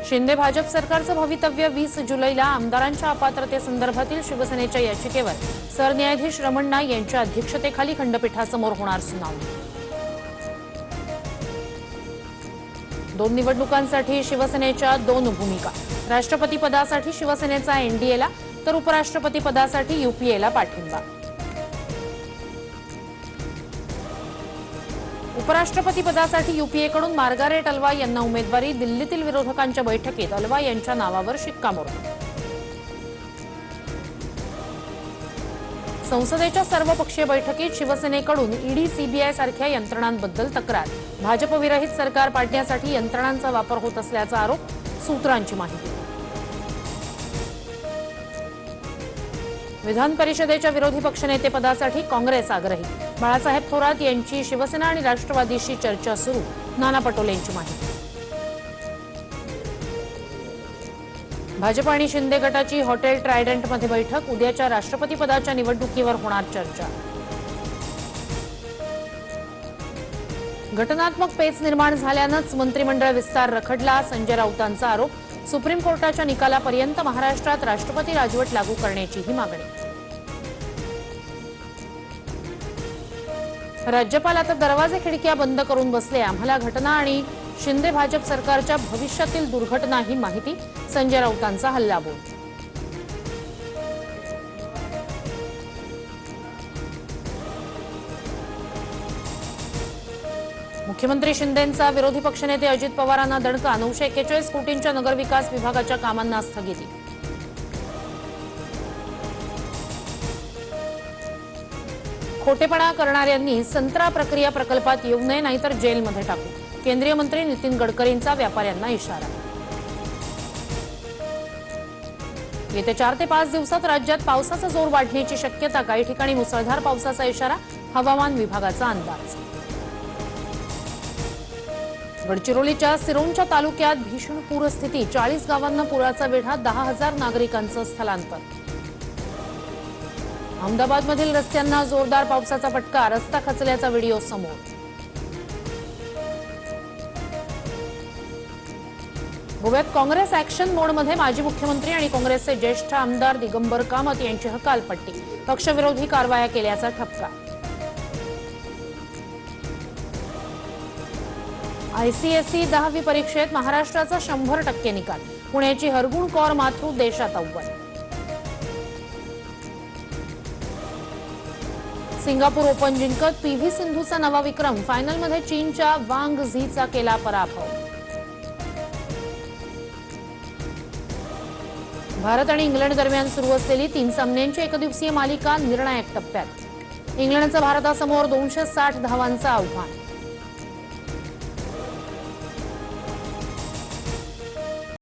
शिंदे भाजप सरकारचं भवितव्य 20 जुलैला आमदारांच्या अपात्रतेसंदर्भातील शिवसेनेच्या याचिकेवर सरन्यायाधीश रमण्णा यांच्या अध्यक्षतेखाली खंडपीठासमोर होणार सुनावणी। 2 निवडणुकांसाठी शिवसेनेच्या 2 भूमिका। राष्ट्रपती पदासाठी शिवसेनेचा एनडीएला तर उपराष्ट्रपती पदासाठी यूपीएला पाठिंबा। उपराष्ट्रपती पदासाठी यूपीएकडून मार्गारेट अल्वा यांना उमेदवारी। दिल्लीतील विरोधकांच्या बैठकीत अल्वा यांच्या नावावर शिक्कामोर्तब। संसदेच्या सर्वपक्षीय बैठकीत शिवसेनेकडून ईडी सीबीआय सारख्या यंत्रणांबद्दल तक्रार। भाजपविरहित सरकार पाडण्यासाठी यंत्रणांचा वापर होत असल्याचा आरोप, सूत्रांची माहिती। विधान परिषदेच्या विरोधी पक्षनेतेपदासाठी काँग्रेस आग्रही। बाळासाहेब थोरात यांची शिवसेना आणि राष्ट्रवादीशी चर्चा सुरू, नाना पटोलेंची माहिती। भाजप आणि शिंदे गटाची हॉटेल ट्रायडंटमध्ये बैठक। उद्याच्या राष्ट्रपती पदाच्या निवडणुकीवर होणार चर्चा। घटनात्मक पेच निर्माण झाल्यानंच मंत्रिमंडळ विस्तार रखडला, संजय राऊतांचा आरोप। सुप्रीम कोर्टाच्या निकालापर्यंत महाराष्ट्रात राष्ट्रपती राजवट लागू करण्याचीही मागणी। राज्यपाल आता दरवाजे खिडक्या बंद करून बसले, आम्हाला घटना आणि शिंदे भाजप सरकारच्या भविष्यातील दुर्घटना ही माहिती। संजय राऊतांचा हल्लाबोल। मुख्यमंत्री शिंदेंचा विरोधी पक्षनेते अजित पवारांना दणका। 941 कोटींच्या नगरविकास विभागाच्या कामांना स्थगिती। खोटेपणा करणाऱ्यांनी संत्रा प्रक्रिया प्रकल्पात येऊ नये, नाहीतर जेलमध्ये टाकू। केंद्रीय मंत्री नितीन गडकरींचा व्यापाऱ्यांना इशारा। येत्या 4 ते 5 दिवसात राज्यात पावसाचा जोर वाढण्याची शक्यता। काही ठिकाणी मुसळधार पावसाचा इशारा, हवामान विभागाचा अंदाज। गडचिरोलीच्या सिरोंचा तालुक्यात भीषण पूरस्थिती। 40 गावांना पुराचा वेढा, 10,000 नागरिकांचं स्थलांतर। अहमदाबादमधील रस्त्यांना जोरदार पावसाचा फटका, रस्ता खचल्याचा व्हिडिओ समोर। गोव्यात काँग्रेस ऍक्शन मोडमध्ये। माजी मुख्यमंत्री आणि काँग्रेसचे ज्येष्ठ आमदार दिगंबर कामत यांची हकालपट्टी। पक्षविरोधी कारवाया केल्याचा ठपका। आयसीएसई 10वी परीक्षेत महाराष्ट्राचा 100% निकाल। पुण्याची हरगुण कौर माथुर देशात अव्वल। सिंगापूर ओपन जिंकत पीव्ही सिंधूचा नवा विक्रम। फायनलमध्ये चीनच्या वांग झीचा केला पराभव। भारत आणि इंग्लंड दरम्यान सुरू असलेली 3 सामन्यांची एकदिवसीय मालिका निर्णायक टप्प्यात। इंग्लंडचं भारतासमोर 260 धावांचं आव्हान।